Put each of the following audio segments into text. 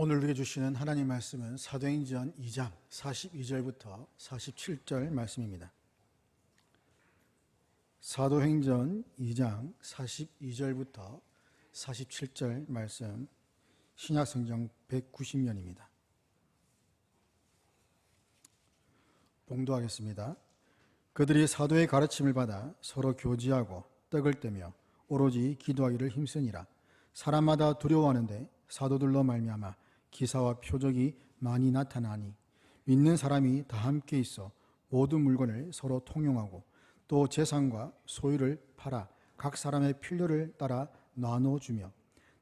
오늘 우리에게 주시는 하나님 말씀은 사도행전 2장 42절부터 47절 말씀입니다. 사도행전 2장 42절부터 47절 말씀, 신약성경 190면입니다. 봉독하겠습니다. 그들이 사도의 가르침을 받아 서로 교제하고 떡을 떼며 오로지 기도하기를 힘쓰니라. 사람마다 두려워하는데 사도들로 말미암아 기사와 표적이 많이 나타나니 믿는 사람이 다 함께 있어 모든 물건을 서로 통용하고 또 재산과 소유를 팔아 각 사람의 필요를 따라 나눠주며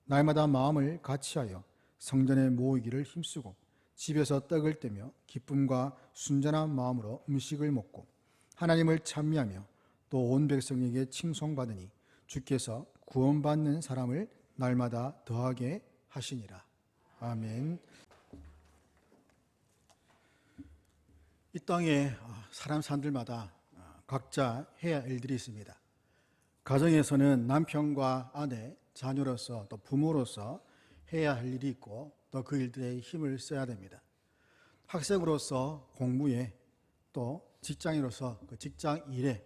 날마다 마음을 같이하여 성전에 모이기를 힘쓰고 집에서 떡을 떼며 기쁨과 순전한 마음으로 음식을 먹고 하나님을 찬미하며 또 온 백성에게 칭송받으니 주께서 구원받는 사람을 날마다 더하게 하시니라. 아멘. 이 땅에 사람들마다 각자 해야 할 일들이 있습니다. 가정에서는 남편과 아내, 자녀로서 또 부모로서 해야 할 일이 있고 또 그 일들에 힘을 써야 됩니다. 학생으로서 공부에, 또 직장인으로서 그 직장 일에,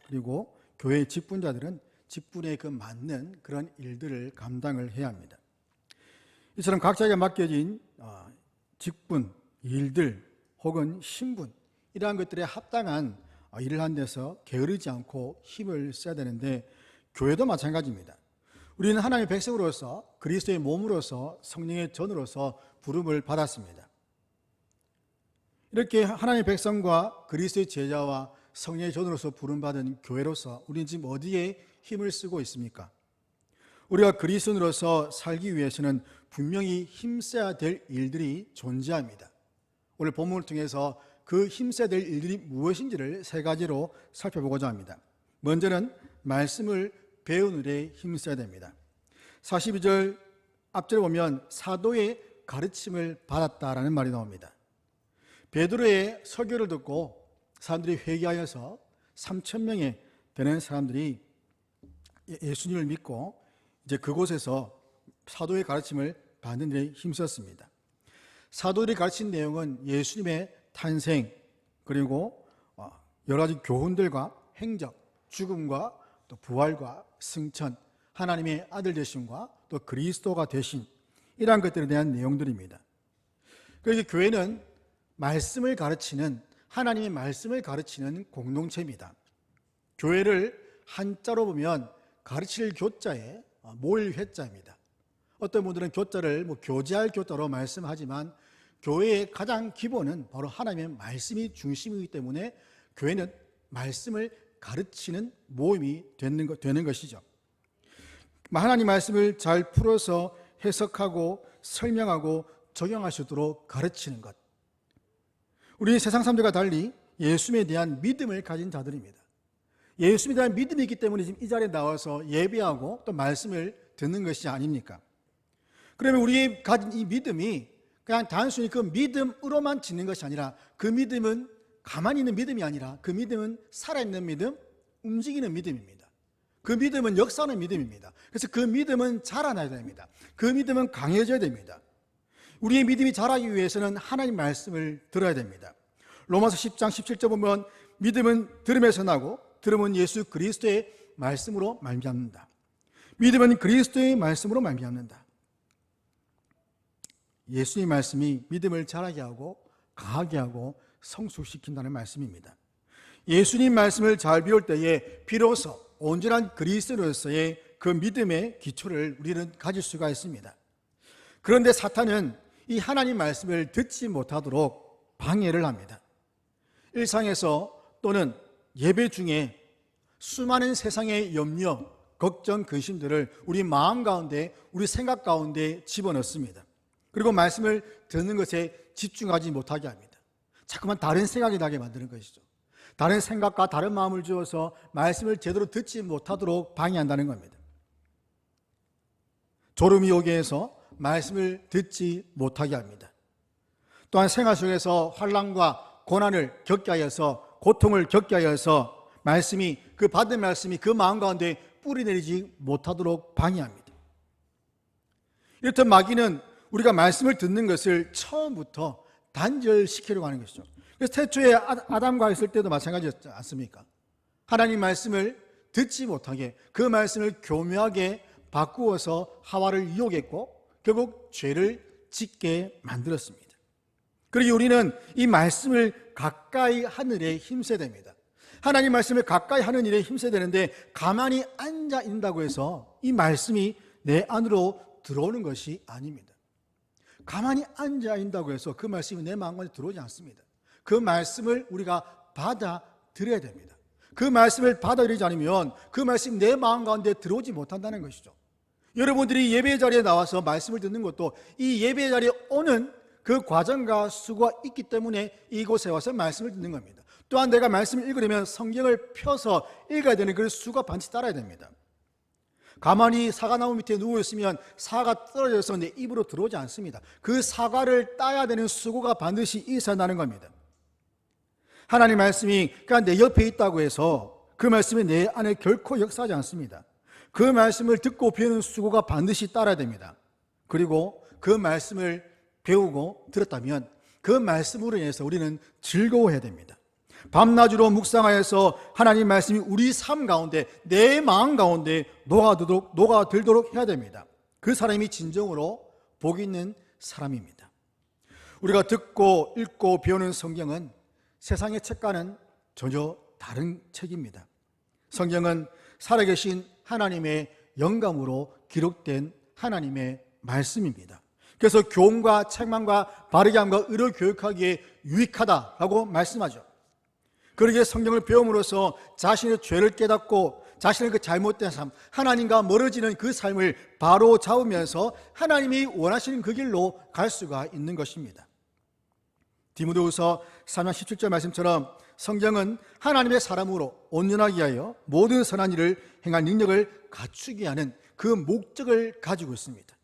그리고 교회 직분자들은 직분에 그 맞는 그런 일들을 감당을 해야 합니다. 이처럼 각자에게 맡겨진 직분, 일들 혹은 신분, 이러한 것들에 합당한 일을 하는 데서 게으르지 않고 힘을 써야 되는데, 교회도 마찬가지입니다. 우리는 하나님의 백성으로서 그리스도의 몸으로서 성령의 전으로서 부름을 받았습니다. 이렇게 하나님의 백성과 그리스도의 제자와 성령의 전으로서 부름받은 교회로서 우리는 지금 어디에 힘을 쓰고 있습니까? 우리가 그리스도인으로서 살기 위해서는 분명히 힘써야 될 일들이 존재합니다. 오늘 본문을 통해서 그 힘써야 될 일들이 무엇인지를 세 가지로 살펴보고자 합니다. 먼저는 말씀을 배우는 일에 힘써야 됩니다. 42절 앞절에 보면 사도의 가르침을 받았다라는 말이 나옵니다. 베드로의 설교를 듣고 사람들이 회개하여서 3,000명에 되는 사람들이 예수님을 믿고 이제 그곳에서 사도의 가르침을 받는 일에 힘썼습니다. 사도들이 가르친 내용은 예수님의 탄생, 그리고 여러 가지 교훈들과 행적, 죽음과 또 부활과 승천, 하나님의 아들 되심과 또 그리스도가 되신, 이러한 것들에 대한 내용들입니다. 그래서 교회는 말씀을 가르치는, 하나님의 말씀을 가르치는 공동체입니다. 교회를 한자로 보면 가르칠 교자에 모일 회자입니다. 어떤 분들은 교자를 교제할 교자로 말씀하지만 교회의 가장 기본은 바로 하나님의 말씀이 중심이기 때문에 교회는 말씀을 가르치는 모임이 되는 것이죠. 하나님 말씀을 잘 풀어서 해석하고 설명하고 적용할 수 있도록 가르치는 것. 우리는 세상 사람들과 달리 예수님에 대한 믿음을 가진 자들입니다. 예수님에 대한 믿음이 있기 때문에 지금 이 자리에 나와서 예배하고 또 말씀을 듣는 것이 아닙니까? 그러면 우리의 가진 이 믿음이 그냥 단순히 그 믿음으로만 짓는 것이 아니라, 그 믿음은 가만히 있는 믿음이 아니라 그 믿음은 살아있는 믿음, 움직이는 믿음입니다. 그 믿음은 역사하는 믿음입니다. 그래서 그 믿음은 자라나야 됩니다. 그 믿음은 강해져야 됩니다. 우리의 믿음이 자라기 위해서는 하나님 말씀을 들어야 됩니다. 로마서 10장 17절 보면 믿음은 들음에서 나고 들음은 예수 그리스도의 말씀으로 말미암는다. 믿음은 그리스도의 말씀으로 말미암는다. 예수의 말씀이 믿음을 자라게 하고 강하게 하고 성숙시킨다는 말씀입니다. 예수님 말씀을 잘 배울 때에 비로소 온전한 그리스도로서의 그 믿음의 기초를 우리는 가질 수가 있습니다. 그런데 사탄은 이 하나님 말씀을 듣지 못하도록 방해를 합니다. 일상에서 또는 예배 중에 수많은 세상의 염려, 걱정, 근심들을 우리 마음 가운데, 우리 생각 가운데 집어넣습니다. 그리고 말씀을 듣는 것에 집중하지 못하게 합니다. 자꾸만 다른 생각이 나게 만드는 것이죠. 다른 생각과 다른 마음을 주어서 말씀을 제대로 듣지 못하도록 방해한다는 겁니다. 졸음이 오게 해서 말씀을 듣지 못하게 합니다. 또한 생활 속에서 환난과 고난을 겪게 하여서, 고통을 겪게 하여서 말씀이, 그 받은 말씀이 그 마음 가운데 뿌리내리지 못하도록 방해합니다. 이렇듯 마귀는 우리가 말씀을 듣는 것을 처음부터 단절시키려고 하는 것이죠. 그래서 태초에 아담과 있을 때도 마찬가지였지 않습니까? 하나님 말씀을 듣지 못하게 그 말씀을 교묘하게 바꾸어서 하와를 유혹했고 결국 죄를 짓게 만들었습니다. 그리고 우리는 이 말씀을 가까이 하는 일에 힘써야 됩니다. 하나님 말씀을 가까이 하는 일에 힘써야 되는데 가만히 앉아 있는다고 해서 이 말씀이 내 안으로 들어오는 것이 아닙니다. 가만히 앉아 있는다고 해서 그 말씀이 내 마음 가운데 들어오지 않습니다. 그 말씀을 우리가 받아들여야 됩니다. 그 말씀을 받아들이지 않으면 그 말씀이 내 마음 가운데 들어오지 못한다는 것이죠. 여러분들이 예배 자리에 나와서 말씀을 듣는 것도 이 예배 자리에 오는 그 과정과 수고가 있기 때문에 이곳에 와서 말씀을 듣는 겁니다. 또한 내가 말씀을 읽으려면 성경을 펴서 읽어야 되는 그 수고가 반드시 따라야 됩니다. 가만히 사과나무 밑에 누워있으면 사과가 떨어져서 내 입으로 들어오지 않습니다. 그 사과를 따야 되는 수고가 반드시 있어야 하는 겁니다. 하나님 말씀이 그냥 내 옆에 있다고 해서 그 말씀이 내 안에 결코 역사하지 않습니다. 그 말씀을 듣고 배우는 수고가 반드시 따라야 됩니다. 그리고 그 말씀을 배우고 들었다면 그 말씀으로 인해서 우리는 즐거워해야 됩니다. 밤낮으로 묵상하여서 하나님 말씀이 우리 삶 가운데 내 마음 가운데 녹아들도록 해야 됩니다. 그 사람이 진정으로 복 있는 사람입니다. 우리가 듣고 읽고 배우는 성경은 세상의 책과는 전혀 다른 책입니다. 성경은 살아계신 하나님의 영감으로 기록된 하나님의 말씀입니다. 그래서 교훈과 책망과 바르게 함과 의로 교육하기에 유익하다라고 말씀하죠. 그러기에 성경을 배움으로써 자신의 죄를 깨닫고 자신의 그 잘못된 삶, 하나님과 멀어지는 그 삶을 바로 잡으면서 하나님이 원하시는 그 길로 갈 수가 있는 것입니다. 디모데후서 3장 17절 말씀처럼 성경은 하나님의 사람으로 온전하게 하여 모든 선한 일을 행할 능력을 갖추게 하는 그 목적을 가지고 있습니다.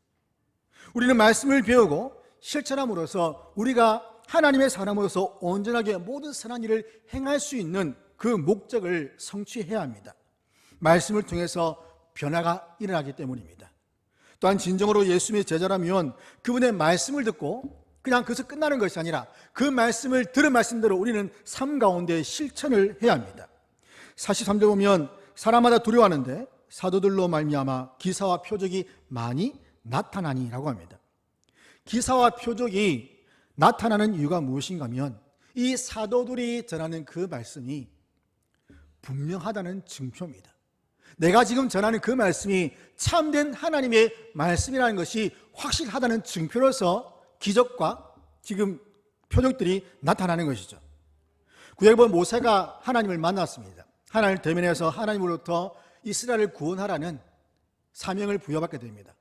우리는 말씀을 배우고 실천함으로써 우리가 하나님의 사람으로서 온전하게 모든 선한 일을 행할 수 있는 그 목적을 성취해야 합니다. 말씀을 통해서 변화가 일어나기 때문입니다. 또한 진정으로 예수님의 제자라면 그분의 말씀을 듣고 그냥 그것서 끝나는 것이 아니라 그 말씀을 들은 말씀대로 우리는 삶 가운데 실천을 해야 합니다. 43절 보면 사람마다 두려워하는데 사도들로 말미암아 기사와 표적이 많이 나타나니라고 합니다. 기사와 표적이 나타나는 이유가 무엇인가 하면 이 사도들이 전하는 그 말씀이 분명하다는 증표입니다. 내가 지금 전하는 그 말씀이 참된 하나님의 말씀이라는 것이 확실하다는 증표로서 기적과 지금 표적들이 나타나는 것이죠. 구약에 보면 모세가 하나님을 만났습니다. 하나님을 대면해서 하나님으로부터 이스라엘을 구원하라는 사명을 부여받게 됩니다.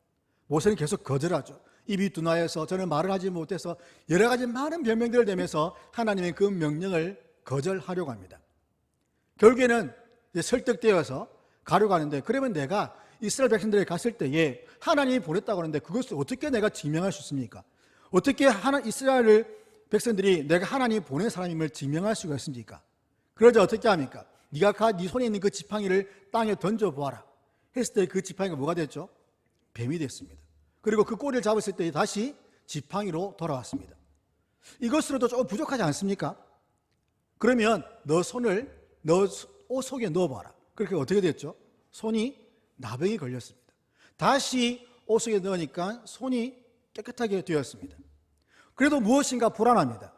모세는 계속 거절하죠. 입이 둔하여서 저는 말을 하지 못해서 여러 가지 많은 변명들을 대면서 하나님의 그 명령을 거절하려고 합니다. 결국에는 설득되어서 가려고 하는데 그러면 내가 이스라엘 백성들에게 갔을 때에 하나님이 보냈다고 하는데 그것을 어떻게 내가 증명할 수 있습니까? 어떻게 이스라엘 백성들이 내가 하나님이 보낸 사람임을 증명할 수가 있습니까? 그러자 어떻게 합니까? 네가 네 손에 있는 그 지팡이를 땅에 던져보아라 했을 때 그 지팡이가 뭐가 됐죠? 뱀이 됐습니다. 그리고 그 꼬리를 잡았을 때 다시 지팡이로 돌아왔습니다. 이것으로도 조금 부족하지 않습니까? 그러면 너 손을 너 옷 속에 넣어봐라. 그렇게 어떻게 됐죠? 손이 나병이 걸렸습니다. 다시 옷 속에 넣으니까 손이 깨끗하게 되었습니다. 그래도 무엇인가 불안합니다.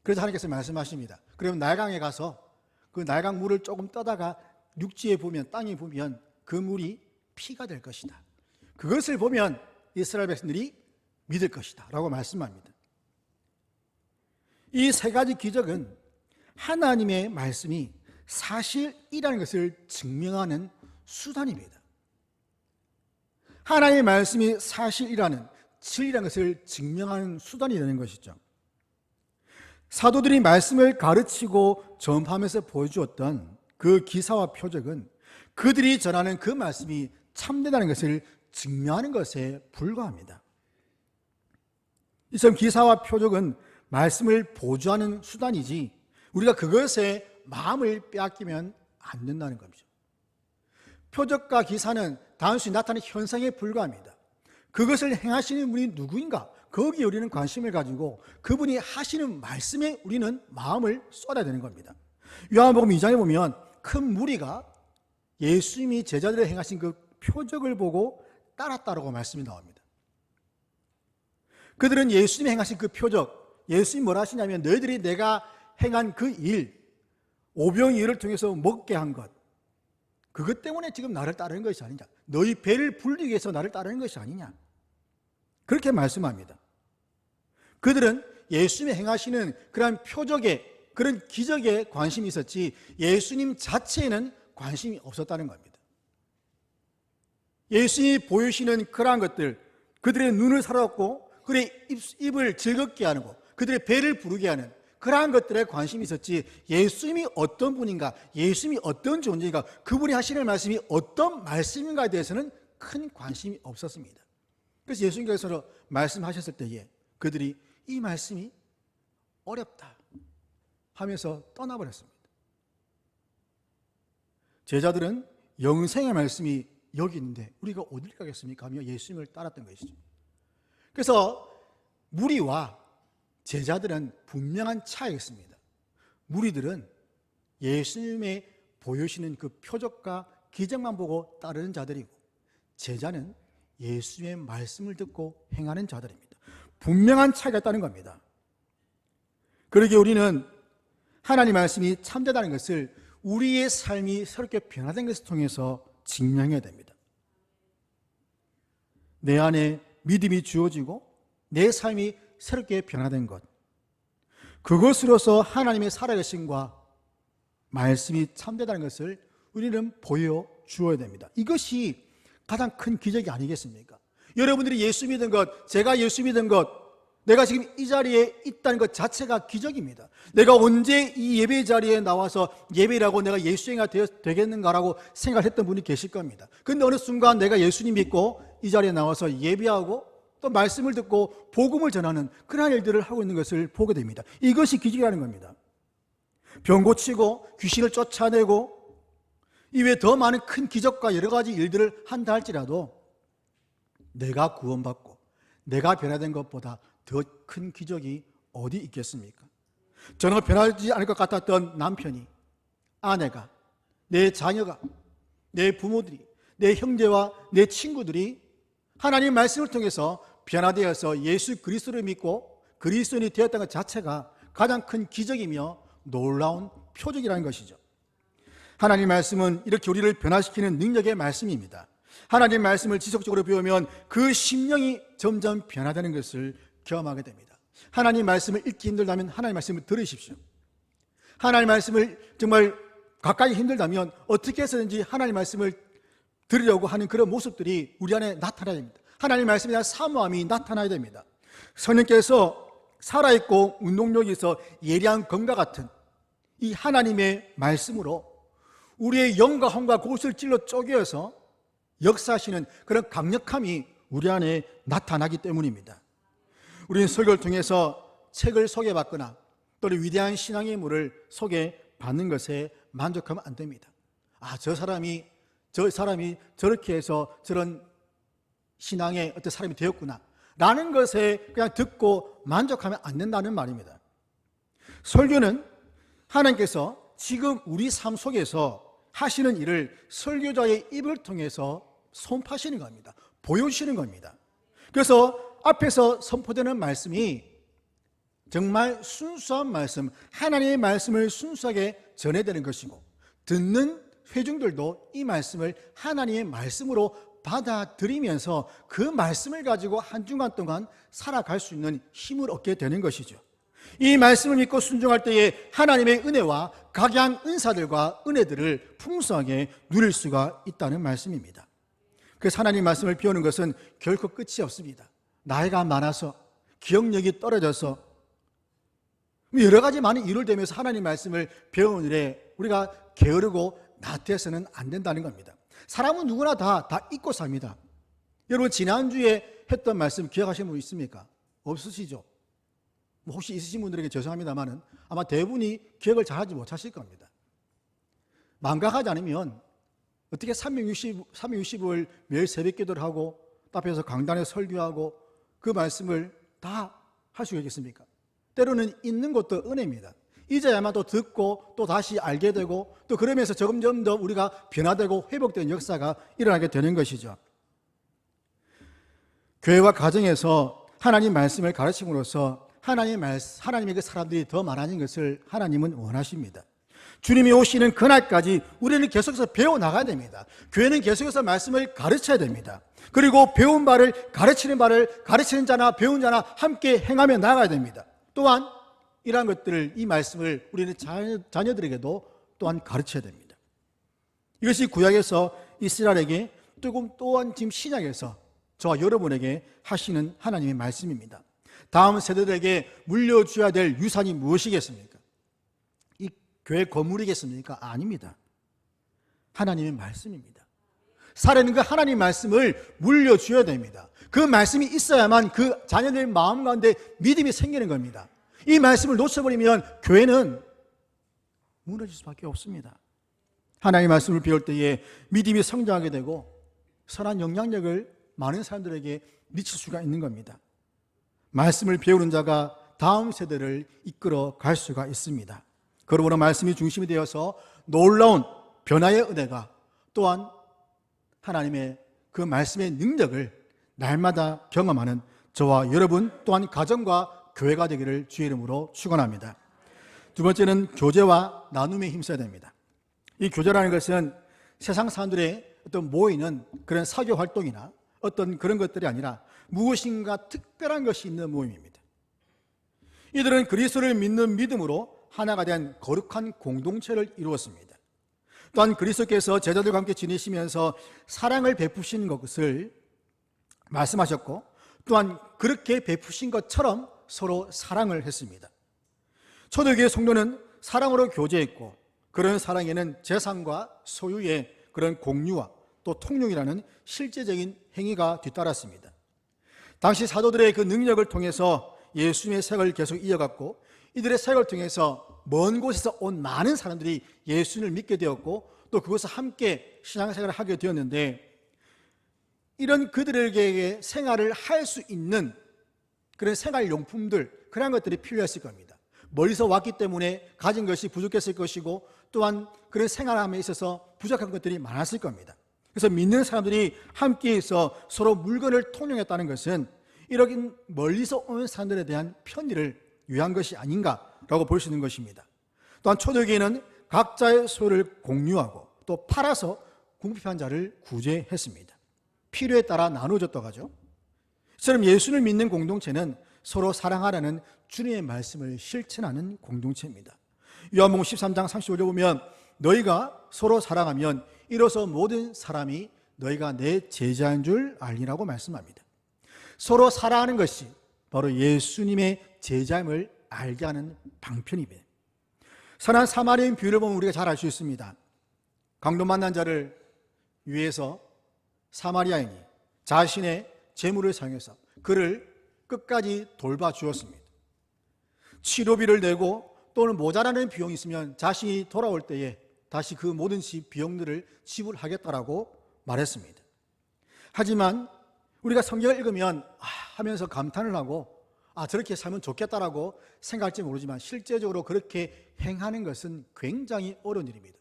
그래서 하나님께서 말씀하십니다. 그러면 날강에 가서 그 날강 물을 조금 떠다가 육지에 보면 땅에 보면 그 물이 피가 될 것이다. 그것을 보면 이스라엘 백성들이 믿을 것이다 라고 말씀합니다. 이 세 가지 기적은 하나님의 말씀이 사실이라는 것을 증명하는 수단입니다. 하나님의 말씀이 사실이라는 진리라는 것을 증명하는 수단이 되는 것이죠. 사도들이 말씀을 가르치고 전파하면서 보여주었던 그 기사와 표적은 그들이 전하는 그 말씀이 참되다는 것을 증명하는 것에 불과합니다. 이처럼 기사와 표적은 말씀을 보조하는 수단이지 우리가 그것에 마음을 빼앗기면 안 된다는 겁니다. 표적과 기사는 단순히 나타나는 현상에 불과합니다. 그것을 행하시는 분이 누구인가? 거기에 우리는 관심을 가지고 그분이 하시는 말씀에 우리는 마음을 쏟아야 되는 겁니다. 요한복음 2장에 보면 큰 무리가 예수님이 제자들을 행하신 그 표적을 보고 따랐다라고 말씀이 나옵니다. 그들은 예수님이 행하신 그 표적, 예수님이 뭐라 하시냐면 너희들이 내가 행한 그 일, 오병이어를 통해서 먹게 한 것, 그것 때문에 지금 나를 따르는 것이 아니냐, 너희 배를 불리기 위해서 나를 따르는 것이 아니냐, 그렇게 말씀합니다. 그들은 예수님이 행하시는 그런 표적에, 그런 기적에 관심이 있었지 예수님 자체에는 관심이 없었다는 겁니다. 예수님이 보여주시는 그러한 것들, 그들의 눈을 사로잡고 그들의 입을 즐겁게 하는 것, 그들의 배를 부르게 하는 그러한 것들에 관심이 있었지 예수님이 어떤 분인가, 예수님이 어떤 존재인가, 그분이 하시는 말씀이 어떤 말씀인가에 대해서는 큰 관심이 없었습니다. 그래서 예수님께서 말씀하셨을 때에 그들이 이 말씀이 어렵다 하면서 떠나버렸습니다. 제자들은 영생의 말씀이 여기 있는데 우리가 어디를 가겠습니까 하며 예수님을 따랐던 것이죠. 그래서 무리와 제자들은 분명한 차이가 있습니다. 무리들은 예수님의 보여주시는 그 표적과 기적만 보고 따르는 자들이고, 제자는 예수님의 말씀을 듣고 행하는 자들입니다. 분명한 차이가 있다는 겁니다. 그러기에 우리는 하나님의 말씀이 참되다는 것을 우리의 삶이 새롭게 변화된 것을 통해서 증명해야 됩니다. 내 안에 믿음이 주어지고 내 삶이 새롭게 변화된 것, 그것으로서 하나님의 살아계심과 말씀이 참되다는 것을 우리는 보여주어야 됩니다. 이것이 가장 큰 기적이 아니겠습니까? 여러분들이 예수 믿은 것, 제가 예수 믿은 것, 내가 지금 이 자리에 있다는 것 자체가 기적입니다. 내가 언제 이 예배 자리에 나와서 예배라고 내가 예수님이 되겠는가라고 생각했던 분이 계실 겁니다. 그런데 어느 순간 내가 예수님 믿고 이 자리에 나와서 예배하고 또 말씀을 듣고 복음을 전하는 그런 일들을 하고 있는 것을 보게 됩니다. 이것이 기적이라는 겁니다. 병 고치고 귀신을 쫓아내고 이외에 더 많은 큰 기적과 여러 가지 일들을 한다 할지라도 내가 구원받고 내가 변화된 것보다 더 큰 기적이 어디 있겠습니까? 전혀 변하지 않을 것 같았던 남편이, 아내가, 내 자녀가, 내 부모들이, 내 형제와 내 친구들이 하나님 말씀을 통해서 변화되어서 예수 그리스도를 믿고 그리스도인이 되었다는 것 자체가 가장 큰 기적이며 놀라운 표적이라는 것이죠. 하나님 말씀은 이렇게 우리를 변화시키는 능력의 말씀입니다. 하나님 말씀을 지속적으로 배우면 그 심령이 점점 변화되는 것을 경험하게 됩니다. 하나님 말씀을 읽기 힘들다면 하나님 말씀을 들으십시오. 하나님 말씀을 정말 가까이 힘들다면 어떻게 해서든지 하나님 말씀을 들으려고 하는 그런 모습들이 우리 안에 나타나야 됩니다. 하나님 말씀에 대한 사모함이 나타나야 됩니다. 성령께서 살아있고 운동력이 있어 예리한 검과 같은 이 하나님의 말씀으로 우리의 영과 혼과 곳을 찔러 쪼개어서 역사하시는 그런 강력함이 우리 안에 나타나기 때문입니다. 우리는 설교를 통해서 책을 소개받거나 또는 위대한 신앙의 인물을 소개받는 것에 만족하면 안 됩니다. 저 사람이 저렇게 해서 저런 신앙의 어떤 사람이 되었구나 라는 것에 그냥 듣고 만족하면 안 된다는 말입니다. 설교는 하나님께서 지금 우리 삶 속에서 하시는 일을 설교자의 입을 통해서 선포하시는 겁니다. 보여주시는 겁니다. 그래서 앞에서 선포되는 말씀이 정말 순수한 말씀, 하나님의 말씀을 순수하게 전해야 되는 것이고, 듣는 회중들도 이 말씀을 하나님의 말씀으로 받아들이면서 그 말씀을 가지고 한 주간 동안 살아갈 수 있는 힘을 얻게 되는 것이죠. 이 말씀을 믿고 순종할 때에 하나님의 은혜와 각양 은사들과 은혜들을 풍성하게 누릴 수가 있다는 말씀입니다. 그래서 하나님 말씀을 배우는 것은 결코 끝이 없습니다. 나이가 많아서, 기억력이 떨어져서 여러 가지 많은 이유를 대면서 하나님 말씀을 배우는 일에 우리가 게으르고 나태해서는 안 된다는 겁니다. 사람은 누구나 다 잊고 삽니다. 여러분 지난주에 했던 말씀 기억하시는 분 있습니까? 없으시죠? 혹시 있으신 분들에게 죄송합니다만은 아마 대부분이 기억을 잘하지 못하실 겁니다. 망각하지 않으면 어떻게 365일 매일 새벽 기도를 하고 앞에서 강단에 설교하고 그 말씀을 다 할 수가 있겠습니까? 때로는 있는 것도 은혜입니다. 이제야만 또 듣고 또 다시 알게 되고 또 그러면서 점점 더 우리가 변화되고 회복된 역사가 일어나게 되는 것이죠. 교회와 가정에서 하나님 말씀을 가르침으로써 하나님의 그 사람들이 더 많아진 것을 하나님은 원하십니다. 주님이 오시는 그날까지 우리는 계속해서 배워나가야 됩니다. 교회는 계속해서 말씀을 가르쳐야 됩니다. 그리고 배운 바를 가르치는 자나 배운 자나 함께 행하며 나가야 됩니다. 또한 이러한 것들을, 이 말씀을 우리는 자녀들에게도 또한 가르쳐야 됩니다. 이것이 구약에서 이스라엘에게 또한 지금 신약에서 저와 여러분에게 하시는 하나님의 말씀입니다. 다음 세대들에게 물려줘야 될 유산이 무엇이겠습니까? 이 교회 건물이겠습니까? 아닙니다. 하나님의 말씀입니다. 살아있는 그 하나님 말씀을 물려줘야 됩니다. 그 말씀이 있어야만 그 자녀들 마음 가운데 믿음이 생기는 겁니다. 이 말씀을 놓쳐버리면 교회는 무너질 수밖에 없습니다. 하나님의 말씀을 배울 때에 믿음이 성장하게 되고 선한 영향력을 많은 사람들에게 미칠 수가 있는 겁니다. 말씀을 배우는 자가 다음 세대를 이끌어 갈 수가 있습니다. 그러므로 말씀이 중심이 되어서 놀라운 변화의 은혜가, 또한 하나님의 그 말씀의 능력을 날마다 경험하는 저와 여러분, 또한 가정과 교회가 되기를 주의 이름으로 축원합니다. 두 번째는 교제와 나눔에 힘써야 됩니다. 이 교제라는 것은 세상 사람들의 어떤 모이는 그런 사교 활동이나 어떤 그런 것들이 아니라 무엇인가 특별한 것이 있는 모임입니다. 이들은 그리스도를 믿는 믿음으로 하나가 된 거룩한 공동체를 이루었습니다. 또한 그리스도께서 제자들과 함께 지내시면서 사랑을 베푸신 것을 말씀하셨고, 또한 그렇게 베푸신 것처럼 서로 사랑을 했습니다. 초대교회 성도는 사랑으로 교제했고, 그런 사랑에는 재산과 소유의 그런 공유와 또 통용이라는 실제적인 행위가 뒤따랐습니다. 당시 사도들의 그 능력을 통해서 예수님의 색을 계속 이어갔고, 이들의 색을 통해서 먼 곳에서 온 많은 사람들이 예수님을 믿게 되었고, 또 그것을 함께 신앙생활을 하게 되었는데, 이런 그들에게 생활을 할 수 있는 그런 생활용품들, 그런 것들이 필요했을 겁니다. 멀리서 왔기 때문에 가진 것이 부족했을 것이고, 또한 그런 생활함에 있어서 부족한 것들이 많았을 겁니다. 그래서 믿는 사람들이 함께해서 서로 물건을 통용했다는 것은 이렇게 멀리서 온 사람들에 대한 편의를 위한 것이 아닌가라고 볼 수 있는 것입니다. 또한 초대교회는 각자의 소유를 공유하고 또 팔아서 궁핍한 자를 구제했습니다. 필요에 따라 나누어졌다고 하죠. 이처럼 예수를 믿는 공동체는 서로 사랑하라는 주님의 말씀을 실천하는 공동체입니다. 요한복음 13장 35절 보면 너희가 서로 사랑하면 이로써 모든 사람이 너희가 내 제자인 줄 알리라고 말씀합니다. 서로 사랑하는 것이 바로 예수님의 제자임을 알게 하는 방편입니다. 선한 사마리아인 비유를 보면 우리가 잘 알 수 있습니다. 강도 만난 자를 위해서 사마리아인이 자신의 재물을 사용해서 그를 끝까지 돌봐주었습니다. 치료비를 내고 또는 모자라는 비용이 있으면 자신이 돌아올 때에 다시 그 모든 비용들을 지불하겠다라고 말했습니다. 하지만 우리가 성경을 읽으면 하면서 감탄을 하고 저렇게 살면 좋겠다라고 생각할지 모르지만 실제적으로 그렇게 행하는 것은 굉장히 어려운 일입니다.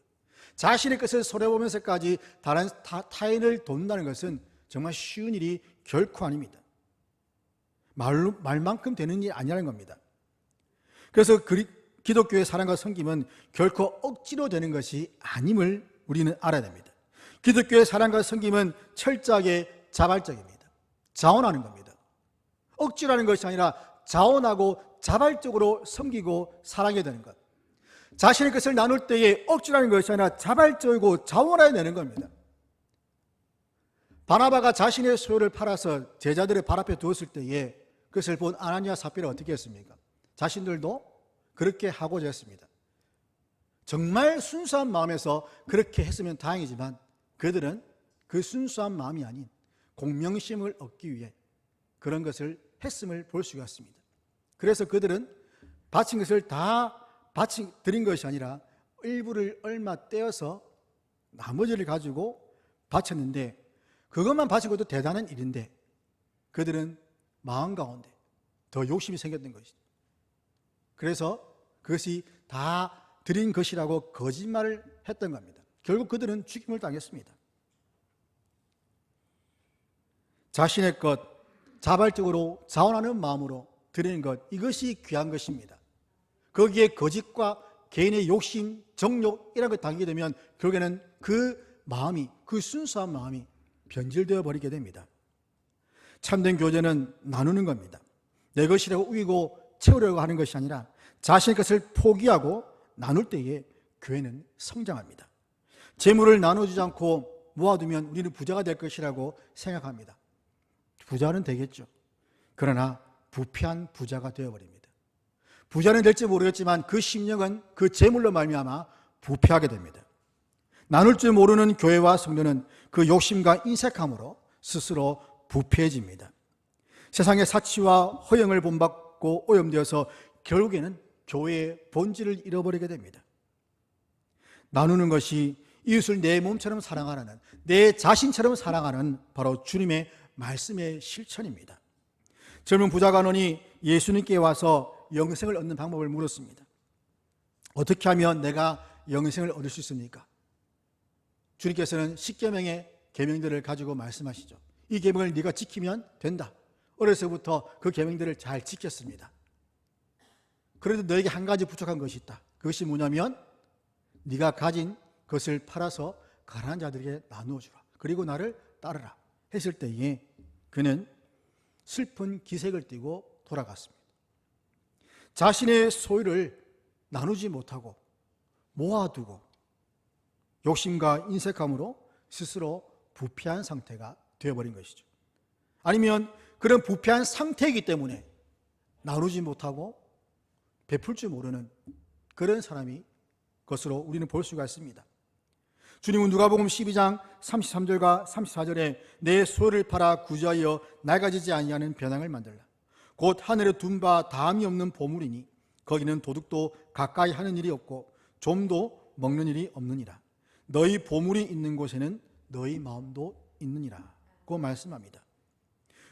자신의 것을 손해보면서까지 다른 타인을 돕는다는 것은 정말 쉬운 일이 결코 아닙니다. 말만큼 되는 일이 아니라는 겁니다. 그래서 기독교의 사랑과 섬김은 결코 억지로 되는 것이 아님을 우리는 알아야 됩니다. 기독교의 사랑과 섬김은 철저하게 자발적입니다. 자원하는 겁니다. 억지로 하는 것이 아니라 자원하고 자발적으로 섬기고 사랑해야 되는 것. 자신의 것을 나눌 때에 억지로 하는 것이 아니라 자발적이고 자원해야 되는 겁니다. 바나바가 자신의 소유를 팔아서 제자들의 발 앞에 두었을 때에 그것을 본 아나니아 삽비라 어떻게 했습니까? 자신들도 그렇게 하고자 했습니다. 정말 순수한 마음에서 그렇게 했으면 다행이지만 그들은 그 순수한 마음이 아닌 공명심을 얻기 위해 그런 것을 했음을 볼 수가 있습니다. 그래서 그들은 바친 것을 다 드린 것이 아니라 일부를 얼마 떼어서 나머지를 가지고 바쳤는데, 그것만 바친 것도 대단한 일인데 그들은 마음 가운데 더 욕심이 생겼던 것이죠. 그래서 그것이 다 드린 것이라고 거짓말을 했던 겁니다. 결국 그들은 죽임을 당했습니다. 자신의 것, 자발적으로 자원하는 마음으로 드리는 것, 이것이 귀한 것입니다. 거기에 거짓과 개인의 욕심, 정욕 이런 것 담기게 되면 결국에는 그 마음이, 그 순수한 마음이 변질되어 버리게 됩니다. 참된 교제는 나누는 겁니다. 내 것이라고 우기고 채우려고 하는 것이 아니라 자신의 것을 포기하고 나눌 때에 교회는 성장합니다. 재물을 나눠주지 않고 모아두면 우리는 부자가 될 것이라고 생각합니다. 부자는 되겠죠. 그러나 부패한 부자가 되어버립니다. 부자는 될지 모르겠지만 그 심령은 그 재물로 말미암아 부패하게 됩니다. 나눌 줄 모르는 교회와 성도는 그 욕심과 인색함으로 스스로 부패해집니다. 세상의 사치와 허영을 본받고 오염되어서 결국에는 교회의 본질을 잃어버리게 됩니다. 나누는 것이 이웃을 내 몸처럼 사랑하는, 내 자신처럼 사랑하는 바로 주님의 말씀의 실천입니다. 젊은 부자 간원이 예수님께 와서 영생을 얻는 방법을 물었습니다. 어떻게 하면 내가 영생을 얻을 수 있습니까? 주님께서는 10계명의 계명들을 가지고 말씀하시죠. 이 계명을 네가 지키면 된다. 어려서부터 그 계명들을 잘 지켰습니다. 그래도 너에게 한 가지 부족한 것이 있다. 그것이 뭐냐면 네가 가진 것을 팔아서 가난한 자들에게 나누어 주라. 그리고 나를 따르라 했을 때에 그는 슬픈 기색을 띠고 돌아갔습니다. 자신의 소유를 나누지 못하고 모아두고 욕심과 인색함으로 스스로 부패한 상태가 되어버린 것이죠. 아니면 그런 부패한 상태이기 때문에 나누지 못하고 베풀 줄 모르는 그런 사람이 것으로 우리는 볼 수가 있습니다. 주님은 누가복음 12장 33절과 34절에 내 소유를 팔아 구제하여 낡아지지 아니하는 배낭을 만들라. 곧 하늘에 둔 바 다함이 없는 보물이니 거기는 도둑도 가까이 하는 일이 없고 좀도 먹는 일이 없느니라. 너희 보물이 있는 곳에는 너희 마음도 있느니라 고 말씀합니다.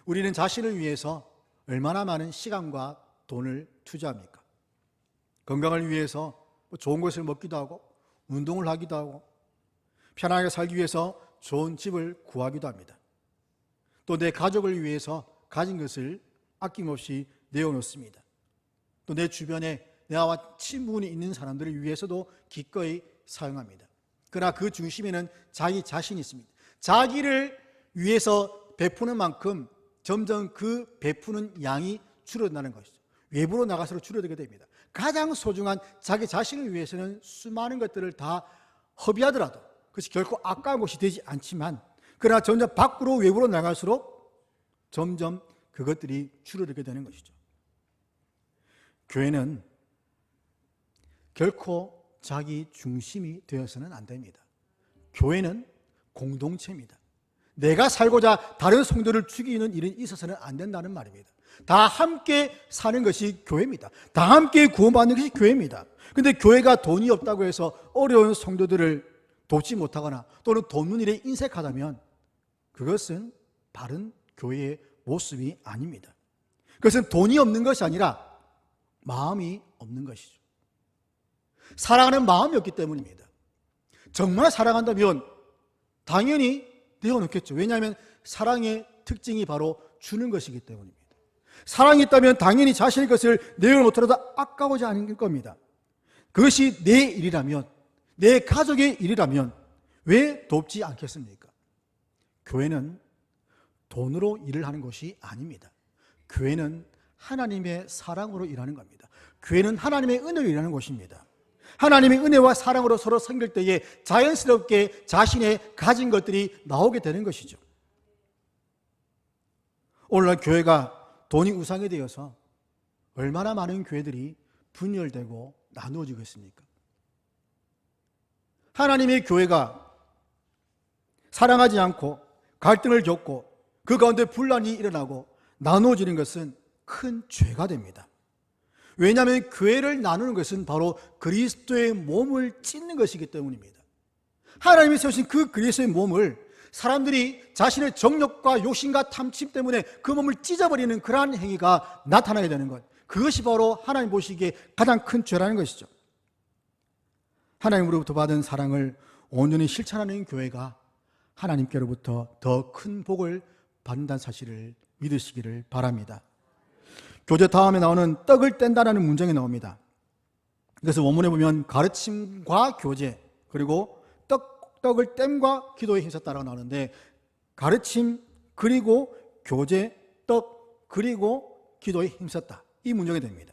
우리는 자신을 위해서 얼마나 많은 시간과 돈을 투자합니까? 건강을 위해서 좋은 것을 먹기도 하고 운동을 하기도 하고 편하게 살기 위해서 좋은 집을 구하기도 합니다. 또 내 가족을 위해서 가진 것을 아낌없이 내어놓습니다. 또 내 주변에 나와 친분이 있는 사람들을 위해서도 기꺼이 사용합니다. 그러나 그 중심에는 자기 자신이 있습니다. 자기를 위해서 베푸는 만큼 점점 그 베푸는 양이 줄어든다는 것이죠. 외부로 나가서 줄어들게 됩니다. 가장 소중한 자기 자신을 위해서는 수많은 것들을 다 허비하더라도 그것이 결코 아까운 것이 되지 않지만 그러나 점점 밖으로 외부로 나갈수록 점점 그것들이 줄어들게 되는 것이죠. 교회는 결코 자기 중심이 되어서는 안 됩니다. 교회는 공동체입니다. 내가 살고자 다른 성도를 죽이는 일은 있어서는 안 된다는 말입니다. 다 함께 사는 것이 교회입니다. 다 함께 구원받는 것이 교회입니다. 그런데 교회가 돈이 없다고 해서 어려운 성도들을 돕지 못하거나 또는 돕는 일에 인색하다면 그것은 바른 교회의 모습이 아닙니다. 그것은 돈이 없는 것이 아니라 마음이 없는 것이죠. 사랑하는 마음이 없기 때문입니다. 정말 사랑한다면 당연히 내어놓겠죠. 왜냐하면 사랑의 특징이 바로 주는 것이기 때문입니다. 사랑이 있다면 당연히 자신의 것을 내어놓더라도 아까워지 않을 겁니다. 그것이 내 일이라면, 내 가족의 일이라면 왜 돕지 않겠습니까? 교회는 돈으로 일을 하는 것이 아닙니다. 교회는 하나님의 사랑으로 일하는 겁니다. 교회는 하나님의 은혜로 일하는 곳입니다. 하나님의 은혜와 사랑으로 서로 섬길 때에 자연스럽게 자신의 가진 것들이 나오게 되는 것이죠. 오늘날 교회가 돈이 우상이 되어서 얼마나 많은 교회들이 분열되고 나누어지고 있습니까? 하나님의 교회가 사랑하지 않고 갈등을 겪고 그 가운데 분란이 일어나고 나누어지는 것은 큰 죄가 됩니다. 왜냐하면 교회를 나누는 것은 바로 그리스도의 몸을 찢는 것이기 때문입니다. 하나님이 세우신 그 그리스도의 몸을 사람들이 자신의 정욕과 욕심과 탐심 때문에 그 몸을 찢어버리는 그러한 행위가 나타나게 되는 것, 그것이 바로 하나님 보시기에 가장 큰 죄라는 것이죠. 하나님으로부터 받은 사랑을 온전히 실천하는 교회가 하나님께로부터 더 큰 복을 받는다는 사실을 믿으시기를 바랍니다. 교제 다음에 나오는 떡을 뗀다라는 문장이 나옵니다. 그래서 원문에 보면 가르침과 교제, 그리고 떡을 땜과 기도에 힘썼다라고 나오는데, 가르침 그리고 교제, 떡 그리고 기도에 힘썼다, 이 문장이 됩니다.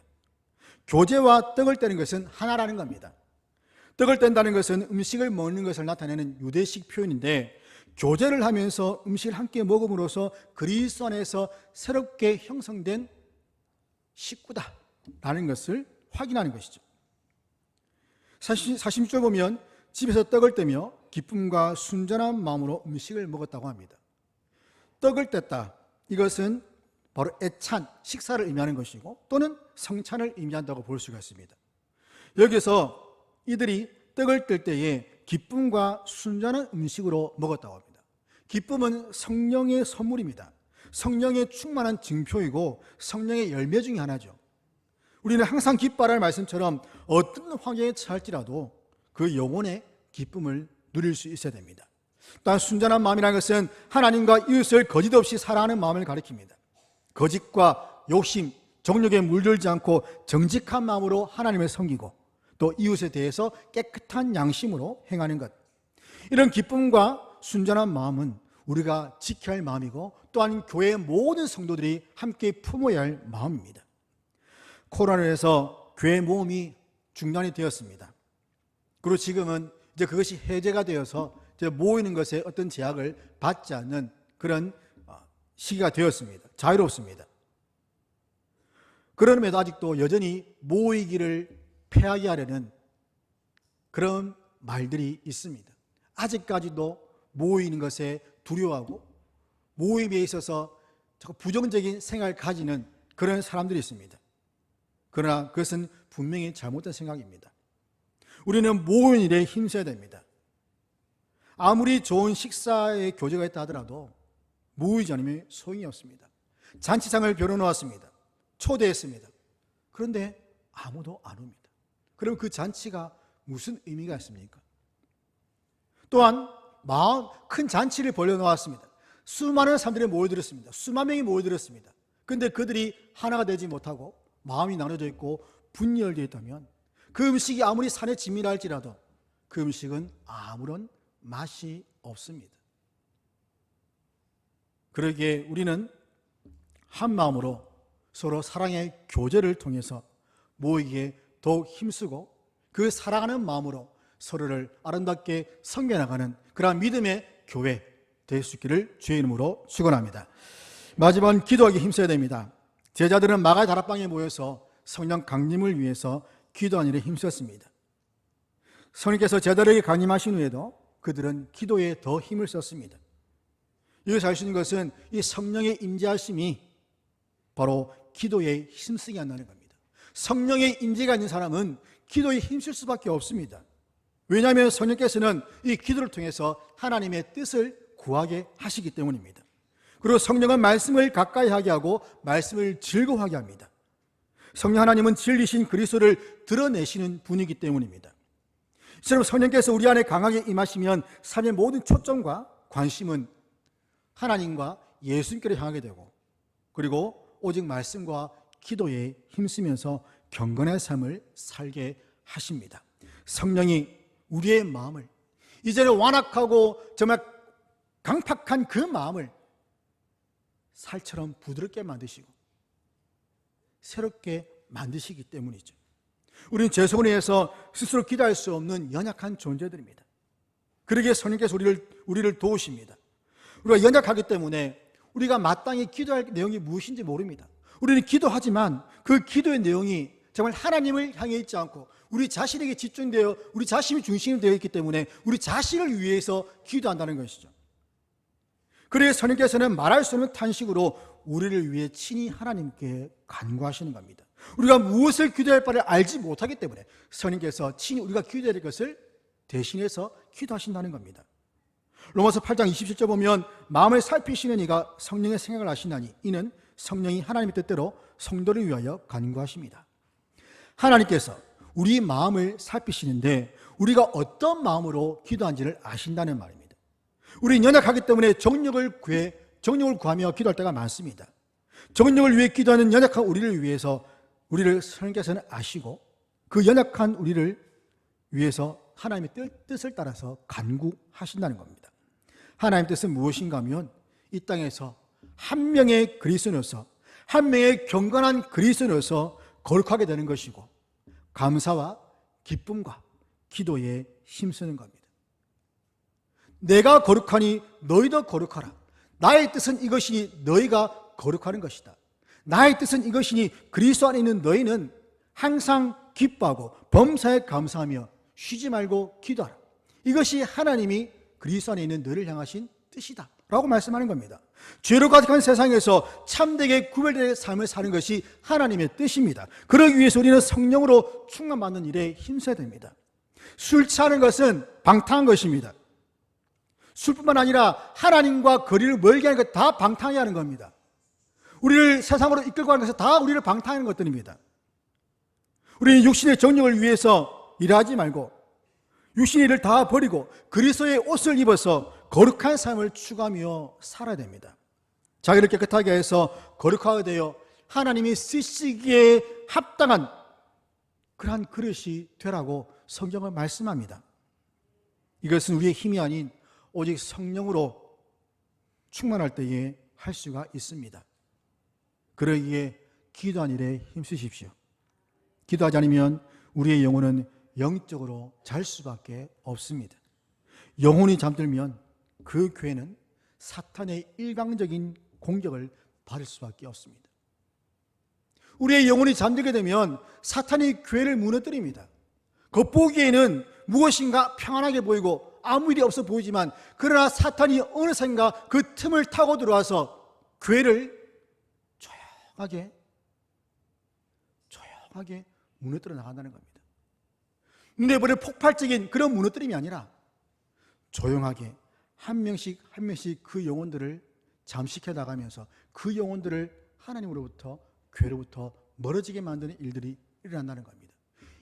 교제와 떡을 떼는 것은 하나라는 겁니다. 떡을 뗀다는 것은 음식을 먹는 것을 나타내는 유대식 표현인데, 교제를 하면서 음식을 함께 먹음으로써 그리스도 안에서 새롭게 형성된 식구다라는 것을 확인하는 것이죠. 46절 보면 집에서 떡을 떼며 기쁨과 순전한 마음으로 음식을 먹었다고 합니다. 떡을 뗐다, 이것은 바로 애찬, 식사를 의미하는 것이고 또는 성찬을 의미한다고 볼 수가 있습니다. 여기서 이들이 떡을 뗄 때에 기쁨과 순전한 음식으로 먹었다고 합니다. 기쁨은 성령의 선물입니다. 성령의 충만한 증표이고 성령의 열매 중에 하나죠. 우리는 항상 기뻐하라는 말씀처럼 어떤 환경에 처할지라도 그 영혼의 기쁨을 누릴 수 있어야 됩니다. 또한 순전한 마음이라는 것은 하나님과 이웃을 거짓 없이 사랑하는 마음을 가리킵니다. 거짓과 욕심, 정욕에 물들지 않고 정직한 마음으로 하나님을 섬기고 또 이웃에 대해서 깨끗한 양심으로 행하는 것, 이런 기쁨과 순전한 마음은 우리가 지켜야 할 마음이고 또한 교회의 모든 성도들이 함께 품어야 할 마음입니다. 코로나로 해서 교회 모임이 중단이 되었습니다. 그리고 지금은 이제 그것이 해제가 되어서 이제 모이는 것에 어떤 제약을 받지 않는 그런 시기가 되었습니다. 자유롭습니다. 그럼에도 아직도 여전히 모이기를 패하게 하려는 그런 말들이 있습니다. 아직까지도 모이는 것에 두려워하고 모임에 있어서 부정적인 생각을 가지는 그런 사람들이 있습니다. 그러나 그것은 분명히 잘못된 생각입니다. 우리는 모이는 일에 힘써야 됩니다. 아무리 좋은 식사의 교제가 있다 하더라도 모이지 않으면 소용이 없습니다. 잔치상을 벼려놓았습니다. 초대했습니다. 그런데 아무도 안 옵니다. 그럼 그 잔치가 무슨 의미가 있습니까? 또한 큰 잔치를 벌려놓았습니다. 수많은 사람들이 모여들었습니다. 수만 명이 모여들었습니다. 그런데 그들이 하나가 되지 못하고 마음이 나눠져 있고 분열되어 있다면 그 음식이 아무리 산에 진미라 할지라도 그 음식은 아무런 맛이 없습니다. 그러기에 우리는 한 마음으로 서로 사랑의 교제를 통해서 모이기에 더욱 힘쓰고 그 사랑하는 마음으로 서로를 아름답게 섬겨나가는 그러한 믿음의 교회 될 수 있기를 주의 이름으로 축원합니다. 마지막은 기도하기 힘써야 됩니다. 제자들은 마가 다락방에 모여서 성령 강림을 위해서 기도하는 일에 힘썼습니다. 성령께서 제자들에게 강림하신 후에도 그들은 기도에 더 힘을 썼습니다. 여기서 알 수 있는 것은 이 성령의 임재하심이 바로 기도에 힘쓰게 한다는 겁니다. 성령의 임재가 있는 사람은 기도에 힘쓸 수밖에 없습니다. 왜냐하면 성령께서는 이 기도를 통해서 하나님의 뜻을 구하게 하시기 때문입니다. 그리고 성령은 말씀을 가까이 하게 하고 말씀을 즐거워하게 합니다. 성령 하나님은 진리신 그리스도를 드러내시는 분이기 때문입니다. 이처럼 성령께서 우리 안에 강하게 임하시면 삶의 모든 초점과 관심은 하나님과 예수님께로 향하게 되고 그리고 오직 말씀과 기도에 힘쓰면서 경건의 삶을 살게 하십니다. 성령이 우리의 마음을, 이제는 완악하고 정말 강팍한 그 마음을 살처럼 부드럽게 만드시고 새롭게 만드시기 때문이죠. 우리는 죄성으로 인해서 스스로 기도할 수 없는 연약한 존재들입니다. 그러기에 성령께서 우리를 도우십니다. 우리가 연약하기 때문에 우리가 마땅히 기도할 내용이 무엇인지 모릅니다. 우리는 기도하지만 그 기도의 내용이 정말 하나님을 향해 있지 않고 우리 자신에게 집중되어 우리 자신이 중심이 되어 있기 때문에 우리 자신을 위해서 기도한다는 것이죠. 그래서 성령께서는 말할 수 없는 탄식으로 우리를 위해 친히 하나님께 간구하시는 겁니다. 우리가 무엇을 기도할 바를 알지 못하기 때문에 성령께서 친히 우리가 기도해야 될 것을 대신해서 기도하신다는 겁니다. 로마서 8장 27절 보면 마음을 살피시는 이가 성령의 생각을 아시나니 이는 성령이 하나님의 뜻대로 성도를 위하여 간구하십니다. 하나님께서 우리 마음을 살피시는데 우리가 어떤 마음으로 기도한지를 아신다는 말입니다. 우리는 연약하기 때문에 정력을 구하며 기도할 때가 많습니다. 정력을 위해 기도하는 연약한 우리를 위해서 우리를 성령께서는 아시고 그 연약한 우리를 위해서 하나님의 뜻을 따라서 간구하신다는 겁니다. 하나님의 뜻은 무엇인가 하면 이 땅에서 한 명의 그리스도인으로서 한 명의 경건한 그리스도인으로서 거룩하게 되는 것이고 감사와 기쁨과 기도에 힘쓰는 겁니다. 내가 거룩하니 너희도 거룩하라. 나의 뜻은 이것이니 너희가 거룩하는 것이다. 나의 뜻은 이것이니 그리스도 안에 있는 너희는 항상 기뻐하고 범사에 감사하며 쉬지 말고 기도하라. 이것이 하나님이 그리스도 안에 있는 너희를 향하신 뜻이다 라고 말씀하는 겁니다. 죄로 가득한 세상에서 참되게 구별된 삶을 사는 것이 하나님의 뜻입니다. 그러기 위해서 우리는 성령으로 충만받는 일에 힘써야 됩니다. 술 취하는 것은 방탕한 것입니다. 술뿐만 아니라 하나님과 거리를 멀게 하는 것 다 방탕해야 하는 겁니다. 우리를 세상으로 이끌고 가는 것은 다 우리를 방탕하는 것들입니다. 우리는 육신의 정욕을 위해서 일하지 말고 육신의 일을 다 버리고 그리스도의 옷을 입어서 거룩한 삶을 추구하며 살아야 됩니다. 자기를 깨끗하게 해서 거룩하게 되어 하나님이 쓰시기에 합당한 그러한 그릇이 되라고 성경은 말씀합니다. 이것은 우리의 힘이 아닌 오직 성령으로 충만할 때에 할 수가 있습니다. 그러기에 기도한 일에 힘쓰십시오. 기도하지 않으면 우리의 영혼은 영적으로 잘 수밖에 없습니다. 영혼이 잠들면 그 교회는 사탄의 일방적인 공격을 받을 수밖에 없습니다. 우리의 영혼이 잠들게 되면 사탄이 교회를 무너뜨립니다. 겉보기에는 무엇인가 평안하게 보이고 아무 일이 없어 보이지만 그러나 사탄이 어느샌가 그 틈을 타고 들어와서 교회를 조용하게 무너뜨려 나간다는 겁니다. 눈에 보는 폭발적인 그런 무너뜨림이 아니라 조용하게 한 명씩 한 명씩 그 영혼들을 잠식해 나가면서 그 영혼들을 하나님으로부터 교회로부터 멀어지게 만드는 일들이 일어난다는 겁니다.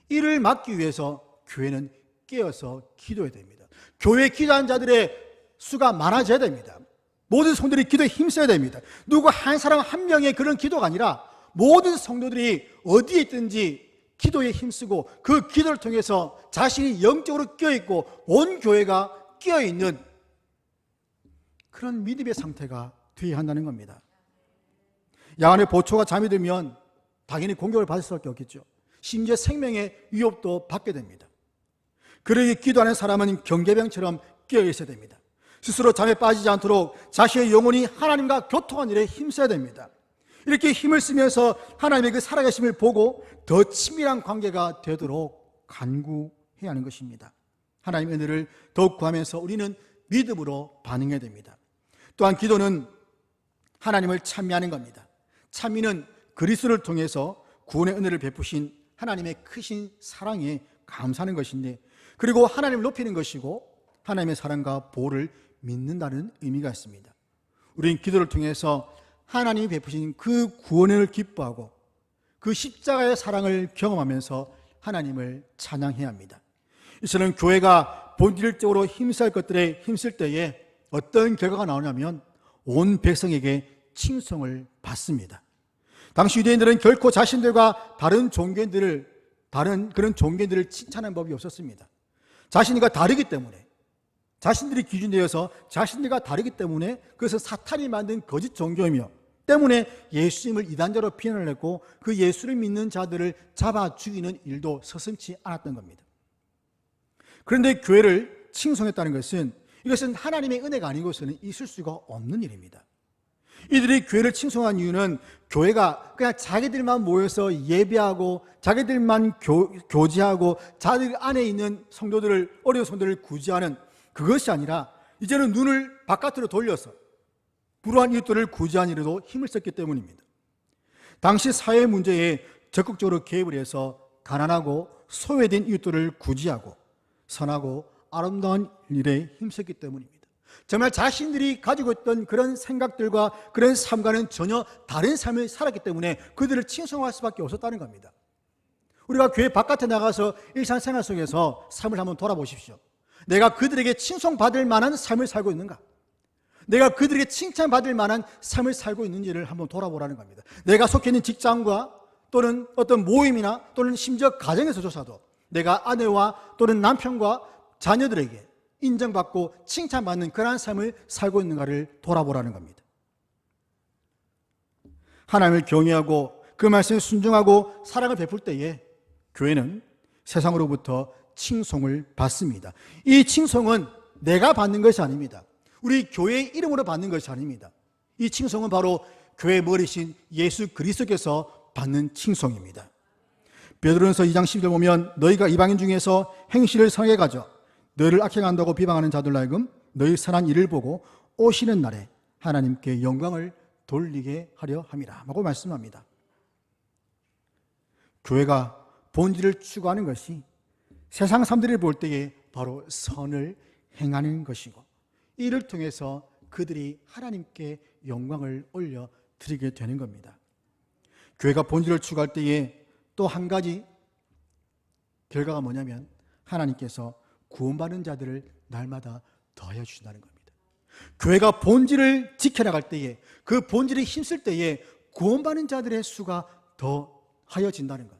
이를 막기 위해서 교회는 깨어서 기도해야 됩니다. 교회에 기도하는 자들의 수가 많아져야 됩니다. 모든 성도들이 기도에 힘써야 됩니다. 누구 한 사람 한 명의 그런 기도가 아니라 모든 성도들이 어디에 있든지 기도에 힘쓰고 그 기도를 통해서 자신이 영적으로 깨어있고 온 교회가 깨어있는 그런 믿음의 상태가 되어야 한다는 겁니다. 야간에 보초가 잠이 들면 당연히 공격을 받을 수밖에 없겠죠. 심지어 생명의 위협도 받게 됩니다. 그러기 기도하는 사람은 경계병처럼 깨어있어야 됩니다. 스스로 잠에 빠지지 않도록 자신의 영혼이 하나님과 교통한 일에 힘써야 됩니다. 이렇게 힘을 쓰면서 하나님의 그 살아계심을 보고 더 친밀한 관계가 되도록 간구해야 하는 것입니다. 하나님의 은혜를 더욱 구하면서 우리는 믿음으로 반응해야 됩니다. 또한 기도는 하나님을 찬미하는 겁니다. 찬미는 그리스도를 통해서 구원의 은혜를 베푸신 하나님의 크신 사랑에 감사하는 것인데, 그리고 하나님을 높이는 것이고 하나님의 사랑과 보호를 믿는다는 의미가 있습니다. 우리는 기도를 통해서 하나님이 베푸신 그 구원을 기뻐하고 그 십자가의 사랑을 경험하면서 하나님을 찬양해야 합니다. 이처럼 교회가 본질적으로 힘쓸 것들에 힘쓸 때에 어떤 결과가 나오냐면 온 백성에게 칭송을 받습니다. 당시 유대인들은 결코 자신들과 다른 그런 종교인들을 칭찬하는 법이 없었습니다. 자신과 다르기 때문에, 자신들이 기준되어서 자신들과 다르기 때문에, 그래서 사탄이 만든 거짓 종교이며 때문에 예수님을 이단자로 비난을 했고 그 예수를 믿는 자들을 잡아 죽이는 일도 서슴지 않았던 겁니다. 그런데 교회를 칭송했다는 것은, 이것은 하나님의 은혜가 아니고서는 있을 수가 없는 일입니다. 이들이 교회를 칭송한 이유는 교회가 그냥 자기들만 모여서 예배하고 자기들만 교제하고 자기들 안에 있는 성도들을, 어려운 성도들을 구제하는 그것이 아니라 이제는 눈을 바깥으로 돌려서 불우한 이웃들을 구제하는 일에도 힘을 썼기 때문입니다. 당시 사회 문제에 적극적으로 개입을 해서 가난하고 소외된 이웃들을 구제하고 선하고 아름다운 일에 힘썼기 때문입니다. 정말 자신들이 가지고 있던 그런 생각들과 그런 삶과는 전혀 다른 삶을 살았기 때문에 그들을 칭송할 수밖에 없었다는 겁니다. 우리가 교회 바깥에 나가서 일상생활 속에서 삶을 한번 돌아보십시오. 내가 그들에게 칭송받을 만한 삶을 살고 있는가? 내가 그들에게 칭찬받을 만한 삶을 살고 있는지를 한번 돌아보라는 겁니다. 내가 속해 있는 직장과 또는 어떤 모임이나 또는 심지어 가정에서조차도 내가 아내와 또는 남편과 자녀들에게 인정받고 칭찬받는 그러한 삶을 살고 있는가를 돌아보라는 겁니다. 하나님을 경외하고 그 말씀에 순종하고 사랑을 베풀 때에 교회는 세상으로부터 칭송을 받습니다. 이 칭송은 내가 받는 것이 아닙니다. 우리 교회의 이름으로 받는 것이 아닙니다. 이 칭송은 바로 교회의 머리신 예수 그리스도께서 받는 칭송입니다. 베드로전서 2장 10절 보면 너희가 이방인 중에서 행실을 성하게 가져 너희를 악행한다고 비방하는 자들로 하여금 너희 선한 일을 보고 오시는 날에 하나님께 영광을 돌리게 하려 함이라 라고 말씀합니다. 교회가 본질을 추구하는 것이 세상 사람들이 볼 때에 바로 선을 행하는 것이고 이를 통해서 그들이 하나님께 영광을 올려 드리게 되는 겁니다. 교회가 본질을 추구할 때에 또 한 가지 결과가 뭐냐면 하나님께서 구원받는 자들을 날마다 더하여 주신다는 겁니다. 교회가 본질을 지켜나갈 때에 그 본질에 힘쓸 때에 구원받는 자들의 수가 더하여진다는 것.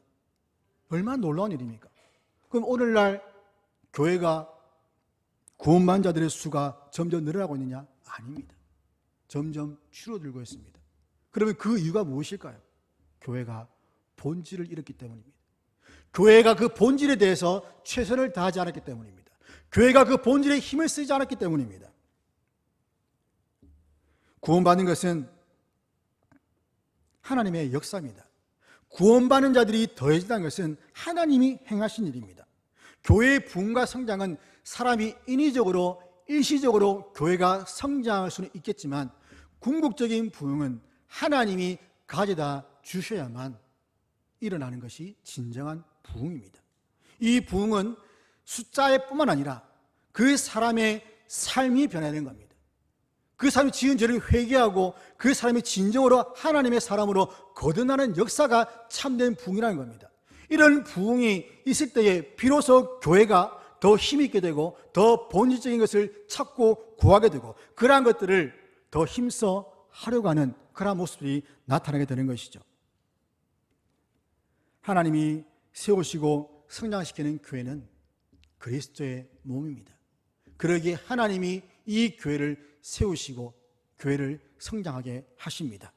얼마나 놀라운 일입니까? 그럼 오늘날 교회가 구원받는 자들의 수가 점점 늘어나고 있느냐? 아닙니다. 점점 줄어들고 있습니다. 그러면 그 이유가 무엇일까요? 교회가 본질을 잃었기 때문입니다. 교회가 그 본질에 대해서 최선을 다하지 않았기 때문입니다. 교회가 그 본질에 힘을 쓰지 않았기 때문입니다. 구원받는 것은 하나님의 역사입니다. 구원받는 자들이 더해진다는 것은 하나님이 행하신 일입니다. 교회의 부흥과 성장은 사람이 인위적으로 일시적으로 교회가 성장할 수는 있겠지만 궁극적인 부흥은 하나님이 가져다 주셔야만 일어나는 것이 진정한 부흥입니다. 이 부흥은 숫자에 뿐만 아니라 그 사람의 삶이 변화되는 겁니다. 그 사람이 지은 죄를 회개하고 그 사람이 진정으로 하나님의 사람으로 거듭나는 역사가 참된 부흥이라는 겁니다. 이런 부흥이 있을 때에 비로소 교회가 더 힘있게 되고 더 본질적인 것을 찾고 구하게 되고 그러한 것들을 더 힘써 하려고 하는 그러한 모습이 나타나게 되는 것이죠. 하나님이 세우시고 성장시키는 교회는 그리스도의 몸입니다. 그러기에 하나님이 이 교회를 세우시고 교회를 성장하게 하십니다.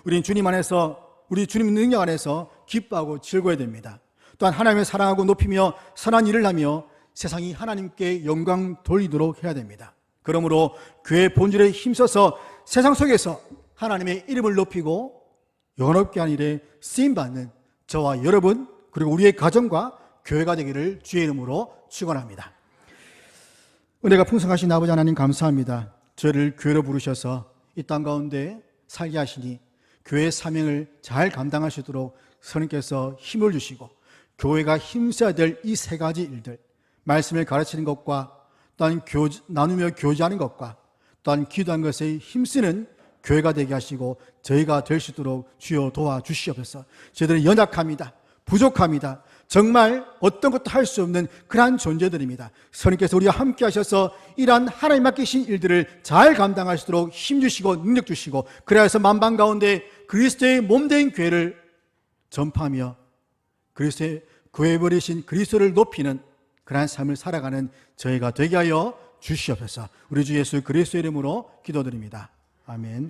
우리는 주님 안에서 우리 주님 능력 안에서 기뻐하고 즐거워야 됩니다. 또한 하나님을 사랑하고 높이며 선한 일을 하며 세상이 하나님께 영광 돌리도록 해야 됩니다. 그러므로 교회의 본질에 힘써서 세상 속에서 하나님의 이름을 높이고 영원롭게 한 일에 쓰임받는 저와 여러분 그리고 우리의 가정과 교회가 되기를 주의 이름으로 축원합니다. 은혜가 풍성하신 아버지 하나님 감사합니다. 저를 교회로 부르셔서 이 땅 가운데 살게 하시니 교회의 사명을 잘 감당할 수 있도록 성령께서 힘을 주시고 교회가 힘써야 될 이 세 가지 일들 말씀을 가르치는 것과 또한 나누며 교제하는 것과 또한 기도하는 것에 힘쓰는 교회가 되게 하시고 저희가 될 수 있도록 주여 도와주시옵소서. 저희들은 연약합니다. 부족합니다. 정말 어떤 것도 할 수 없는 그러한 존재들입니다. 성령께서 우리와 함께 하셔서 이러한 하나님 맡기신 일들을 잘 감당할 수 있도록 힘주시고 능력 주시고 그래야 해서 만방 가운데 그리스도의 몸된 교회를 전파하며 그리스도의 교회 버리신 그리스도를 높이는 그러한 삶을 살아가는 저희가 되게 하여 주시옵소서. 우리 주 예수 그리스도의 이름으로 기도드립니다. 아멘.